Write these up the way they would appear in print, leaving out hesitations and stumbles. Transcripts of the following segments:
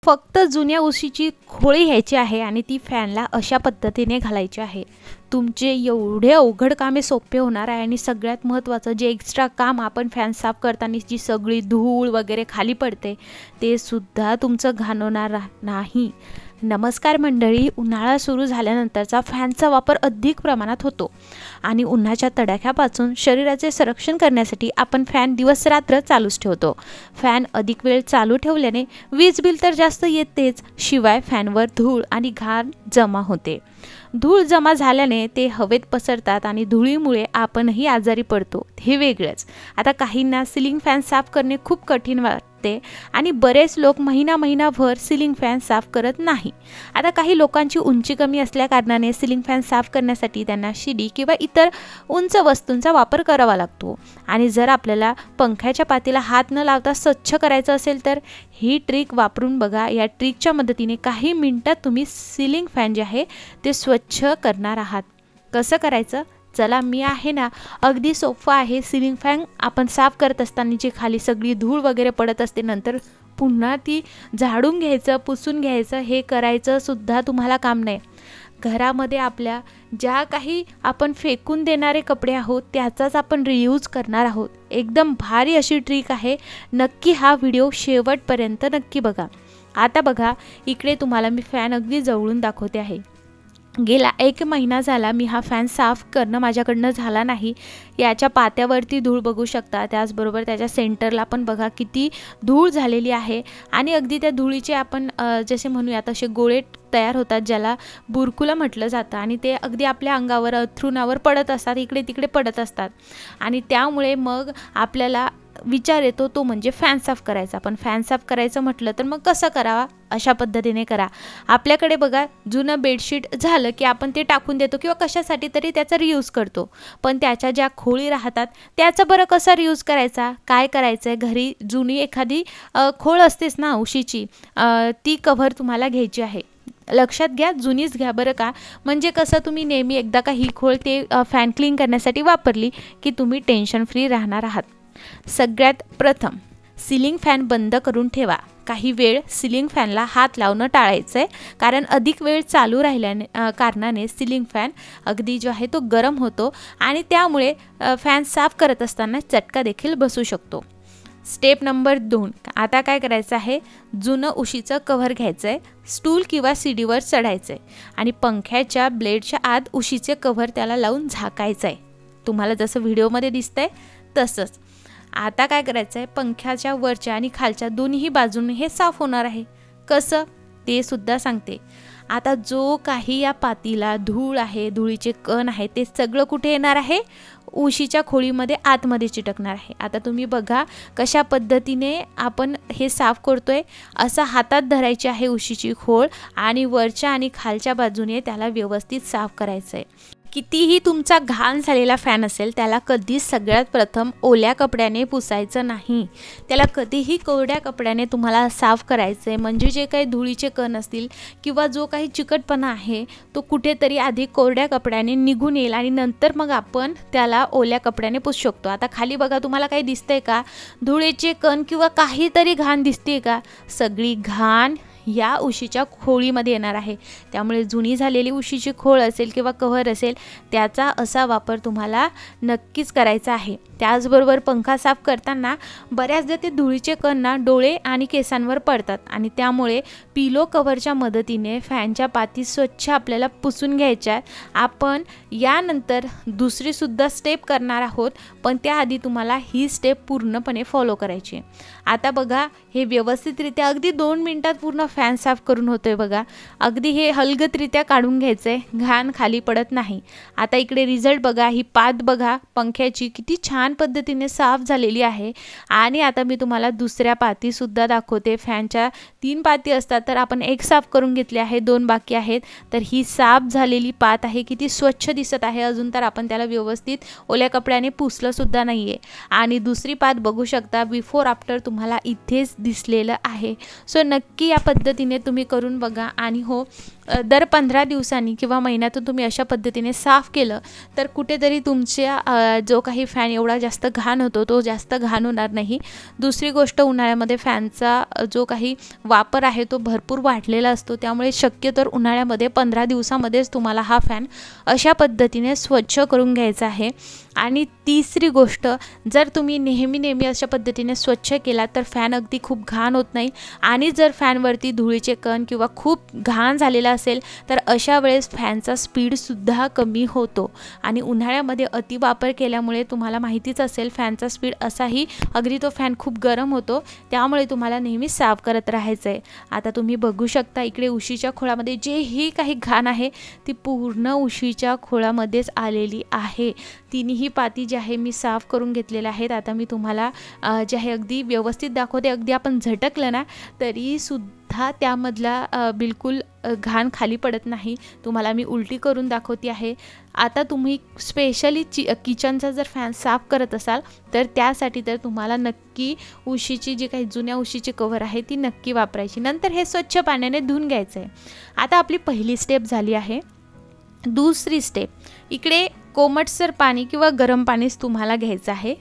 फक्त जुन्या उशीची खोळी घ्यायची आहे आणि ती फॅनला अशा पद्धतीने घालायची आहे. तुमचे एवढे अवघड कामे सोपे होणार आहे आणि सगळ्यात महत्त्वाचं जे एक्स्ट्रा काम आपण फॅन साफ करताना जी सगळी धूळ वगैरे खाली पडते ते सुद्धा तुमचं घाणवणार नाही. नमस्कार मंडळी, उन्हाळा सुरू झाल्यानंतरचा फॅनचा वापर अधिक प्रमाणात होतो आणि उन्हाच्या तडाख्यापासून शरीराचे संरक्षण करण्यासाठी आपण फॅन दिवस रात्र चालूच ठेवतो. फॅन अधिक वेळ चालू ठेवल्याने वीज बिल तर जास्त येतेच, शिवाय फॅनवर धूळ आणि घाण जमा होते. धूळ जमा झाल्याने ते हवेत पसरतात आणि धुळीमुळे आपणही आजारी पडतो, हे वेगळंच. आता काहींना सिलिंग फॅन साफ करणे खूप कठीण वाटते आणि बरेच लोक महिनाभर सिलिंग फॅन साफ करत नाही. आता काही लोकांची उंची कमी असल्याकारणाने सिलिंग फॅन साफ करण्यासाठी त्यांना शिडी किंवा इतर उंच वस्तूंचा वापर करावा लागतो. आणि जर आपल्याला पंख्याच्या पातीला हात न लावता स्वच्छ करायचं असेल तर ही ट्रिक वापरून बघा. या ट्रिकच्या मदतीने काही मिनिटात तुम्ही सिलिंग फॅन जे आहे ते स्वच्छ करणार आहात. कसं करायचं? चला, मी आहे ना, अगदी सोपं आहे. सिलिंग फॅन आपण साफ करत असताना जी खाली सगळी धूळ वगैरे पडत असते, नंतर पुन्हा ती झाडून घ्यायचं, पुसून घ्यायचं, हे करायचं सुद्धा तुम्हाला काम नाही. घरामध्ये आपल्या ज्या काही आपण फेकून देणारे कपडे आहोत त्याचाच आपण रियूज करणार आहोत. एकदम भारी अशी ट्रिक आहे. नक्की हा व्हिडिओ शेवटपर्यंत नक्की बघा. आता बघा, इकडे तुम्हाला मी फॅन अगदी जवळून दाखवते आहे. गेला 1 महिना झाला मी हा फॅन साफ करणं माझ्याकडनं झाला नाही. याच्या पात्यावरती धूळ बघू शकता, त्याचबरोबर त्याच्या सेंटरला पण बघा किती धूळ झालेली आहे. आणि अगदी त्या धुळीचे आपण जसे म्हणूया तसे गोळे तयार होतात, ज्याला बुरकुला म्हटलं जातं. आणि ते अगदी आपल्या अंगावर, अंथरुणावर पडत असतात, इकडे तिकडे पडत असतात. आणि त्यामुळे मग आपल्याला विचार येतो तो म्हणजे फॅन साफ करायचा. पण फॅन साफ करायचं म्हटलं तर मग कसं करावा? अशा पद्धतीने करा. आपल्याकडे बघा, जुनं बेडशीट झालं की आपण ते टाकून देतो किंवा कशासाठी तरी त्याचा रियूज करतो. पण त्याच्या ज्या खोळी राहतात त्याचा बरं कसा रियूज करायचा? काय करायचं आहे? घरी जुनी एखादी खोळ असतेच ना उशीची, ती कव्हर तुम्हाला घ्यायची आहे. लक्षात घ्या, जुनीच घ्या बरं का. म्हणजे कसं, तुम्ही नेहमी एकदा का ही खोळ ते फॅन क्लीन करण्यासाठी वापरली की तुम्ही टेन्शन फ्री राहणार आहात. सगळ्यात प्रथम सिलिंग फॅन बंद करून ठेवा. काही वेळ सिलिंग फॅनला हात लावणं टाळायचं आहे, कारण अधिक वेळ चालू राहिल्याने कारणाने सिलिंग फॅन अगदी जो आहे तो गरम होतो आणि त्यामुळे फॅन साफ करत असताना चटका देखील बसू शकतो. स्टेप नंबर 2, आता काय करायचं आहे? जुनं उशीचं कव्हर घ्यायचं आहे, स्टूल किंवा सीडीवर चढायचं आहे आणि पंख्याच्या ब्लेडच्या आत उशीचे कव्हर त्याला लावून झाकायचं आहे. तुम्हाला जसं व्हिडिओमध्ये दिसतंय तसंच. आता काय करायचं आहे? पंख्याच्या वरच्या आणि खालच्या दोन्ही बाजूने हे साफ होणार आहे. कसं ते सुद्धा सांगते. आता जो काही या पातीला धूळ आहे, धुळीचे कण आहे, ते सगळं कुठे येणार आहे? उशीच्या खोळीमध्ये आतमध्ये चिटकणार आहे. आता तुम्ही बघा कशा पद्धतीने आपण हे साफ करतोय. असं हातात धरायची आहे उशीची खोळ आणि वरच्या आणि खालच्या बाजूने त्याला व्यवस्थित साफ करायचं आहे. कितीही तुमचा घाण झालेला फॅन असेल त्याला कधीच सगळ्यात प्रथम ओल्या कपड्याने पुसायचं नाही. त्याला कधीही कोरड्या कपड्याने तुम्हाला साफ करायचं आहे. म्हणजे जे काही धुळीचे कण असतील किंवा जो काही चिकटपणा आहे तो कुठेतरी आधी कोरड्या कपड्याने निघून येईल आणि नंतर मग आपण त्याला ओल्या कपड्याने पुसू शकतो. आता खाली बघा, तुम्हाला काही दिसतंय का? धुळीचे कण किंवा काहीतरी घाण दिसते का? सगळी घाण या उशीच्या खोळीमध्ये येणार आहे. त्यामुळे जुनी झालेली उशीची खोळ असेल किंवा कव्हर असेल त्याचा असा वापर तुम्हाला नक्कीच करायचा आहे. त्याचबरोबर पंखा साफ करताना बऱ्याचदा ते धुळीचे कण ना डोळे आणि केसांवर पडतात आणि त्यामुळे पिलो कव्हरच्या मदतीने फॅनच्या पाती स्वच्छ आपल्याला पुसून घ्यायच्या. आपण यानंतर दुसरीसुद्धा स्टेप करणार आहोत, पण त्याआधी तुम्हाला ही स्टेप पूर्णपणे फॉलो करायची. आता बघा, हे व्यवस्थितरित्या अगदी 2 मिनिटात पूर्ण फॅन साफ करून होतोय बघा. अगदी हे हलगतरित्या काढून घ्यायचं आहे, घाण खाली पडत नाही. आता इकडे रिझल्ट बघा, ही पात बघा पंख्याची किती छान पद्धतीने साफ झालेली आहे. आणि आता मी तुम्हाला दुसऱ्या पातीसुद्धा दाखवते. फॅनच्या 3 पाती असतात तर आपण 1 साफ करून घेतली आहे, 2 बाकी आहेत. तर ही साफ झालेली पात आहे, किती स्वच्छ दिसत आहे. अजून तर आपण त्याला व्यवस्थित ओल्या कपड्याने पुसलं सुद्धा नाहीये. आणि दुसरी पात बघू शकता, बिफोर आफ्टर तुम्हाला इथेच दिसलेलं आहे. सो नक्की या पद्धतीने तुम्ही करून बघा. आणि हो, दर 15 दिवसांनी किंवा महिन्यातून तुम्ही अशा पद्धतीने साफ केलं तर कुठेतरी तुमच्या जो काही फॅन एवढा जास्त घाण होतो तो जास्त घाण होणार नाही. दुसरी गोष्ट, उन्हाळ्यामध्ये फॅनचा जो काही वापर आहे तो भरपूर वाढलेला असतो, त्यामुळे शक्यतो उन्हाळ्यामध्ये 15 दिवसामध्येच तुम्हाला हा फॅन अशा पद्धतीने स्वच्छ करून घ्यायचा आहे. आणि तिसरी गोष्ट, जर तुम्ही नेहमी अशा पद्धतीने स्वच्छ केला तर फॅन अगदी खूप घाण होत नाही. आणि जर फॅनवरती धुळीचे कण किंवा खूप घाण झालेला असेल तर अशा वेळेस फॅनचा स्पीडसुद्धा कमी होतो. आणि उन्हाळ्यामध्ये अतिवापर केल्यामुळे तुम्हाला माहितीच असेल फॅनचा स्पीड असाही अगदी तो फॅन खूप गरम होतो, त्यामुळे तुम्हाला नेहमी साफ करत राहायचं आहे. आता तुम्ही बघू शकता इकडे उशीच्या खोळामध्ये जेही काही घाण आहे ती पूर्ण उशीच्या खोळामध्येच आलेली आहे. तिन्ही पाती जे आहे मी साफ करून घेतलेल्या आहेत. आता मी तुम्हाला जे आहे अगदी व्यवस्थित दाखवते. अगदी आपण झटकलं ना तरीसुद्धा त्यामधला बिलकुल घाण खाली पडत नाही. तुम्हाला मी उलटी करून दाखवते आहे. आता तुम्ही स्पेशली किचनचा जर फॅन साफ करत असाल तर त्यासाठी तर तुम्हाला नक्की उशीची जी काही जुन्या उशीची कव्हर आहे ती नक्की वापरायची. नंतर हे स्वच्छ पाण्याने धुवून घ्यायचं आहे. आता आपली पहिली स्टेप झाली आहे. दुसरी स्टेप, इकडे कोमटसर पाणी किंवा गरम पाणीच तुम्हाला घ्यायचं आहे.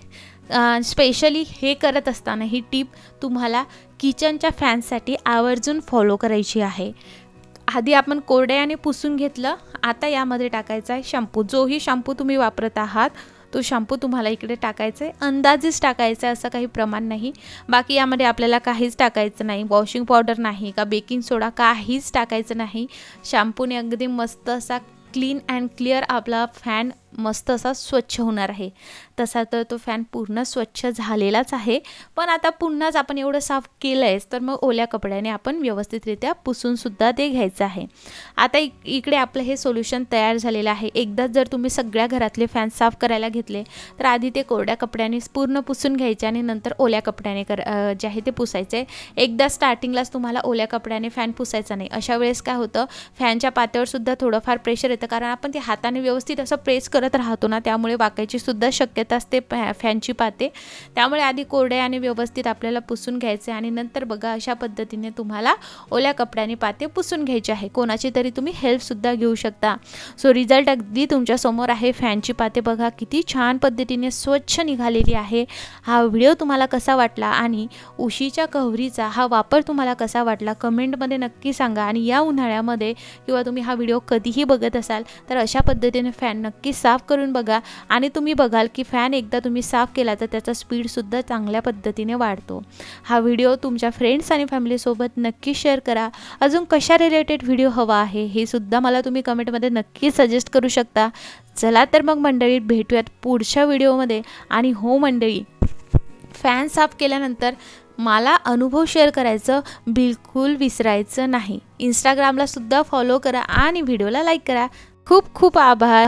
स्पेशली हे करत असताना ही टीप तुम्हाला किचनच्या फॅनसाठी आवर्जून फॉलो करायची आहे. आधी आपण कोरड्याने पुसून घेतलं, आता यामध्ये टाकायचा आहे शॅम्पू. जोही शॅम्पू तुम्ही वापरत आहात तो शॅम्पू तुम्हाला इकडे टाकायचा आहे. अंदाजेच टाकायचं आहे, असं काही प्रमाण नाही. बाकी यामध्ये आपल्याला काहीच टाकायचं नाही, वॉशिंग पावडर नाही का बेकिंग सोडा काहीच टाकायचं नाही. शॅम्पूने अगदी मस्त असा क्लीन अँड क्लिअर आपला फॅन मस्त असा स्वच्छ होणार आहे. तसा तर तो फॅन पूर्ण स्वच्छ झालेलाच आहे, पण आता पुन्हाच आपण एवढं साफ केलं आहेच तर मग ओल्या कपड्याने आपण व्यवस्थितरित्या पुसूनसुद्धा ते घ्यायचं आहे. आता इकडे आपलं हे सोल्युशन तयार झालेलं आहे. एकदाच जर तुम्ही सगळ्या घरातले फॅन साफ करायला घेतले तर आधी ते कोरड्या कपड्याने पूर्ण पुसून घ्यायचे आणि नंतर ओल्या कपड्याने जे आहे ते पुसायचे. एकदा स्टार्टिंगलाच तुम्हाला ओल्या कपड्याने फॅन पुसायचा नाही. अशा वेळेस काय होतं, फॅनच्या पात्यावरसुद्धा थोडंफार प्रेशर येतं, कारण आपण ते हाताने व्यवस्थित असं प्रेस करत राहतो ना, त्यामुळे वाकायची सुद्धा शक्यता असते फॅनची पाते. त्यामुळे आधी कोरड्याने व्यवस्थित आपल्याला पुसून घ्यायचे आणि नंतर बघा अशा पद्धतीने तुम्हाला ओल्या कपड्याने पाते पुसून घ्यायचे आहे. कोणाची तरी तुम्ही हेल्पसुद्धा घेऊ शकता. सो रिझल्ट अगदी तुमच्यासमोर आहे. फॅनची पाते बघा किती छान पद्धतीने स्वच्छ निघालेली आहे. हा व्हिडिओ तुम्हाला कसा वाटला आणि उशीच्या कव्हरीचा हा वापर तुम्हाला कसा वाटला कमेंटमध्ये नक्की सांगा. आणि या उन्हाळ्यामध्ये किंवा तुम्ही हा व्हिडिओ कधीही बघत असाल तर अशा पद्धतीने फॅन नक्की साफ करून बघा आणि तुम्ही बघाल की फॅन एकदा तुम्ही साफ केला तर त्याचा स्पीडसुद्धा चांगल्या पद्धतीने वाढतो. हा व्हिडिओ तुमच्या फ्रेंड्स आणि फॅमिलीसोबत नक्की शेअर करा. अजून कशा रिलेटेड व्हिडिओ हवा आहे हे सुद्धा मला तुम्ही कमेंटमध्ये नक्की सजेस्ट करू शकता. चला तर मग मंडळी भेटूयात पुढच्या व्हिडिओमध्ये. आणि हो मंडळी, फॅन साफ केल्यानंतर मला अनुभव शेअर करायचं बिलकुल विसरायचं नाही. इंस्टाग्रामला सुद्धा फॉलो करा आणि व्हिडिओला लाईक करा. खूप खूप आभार.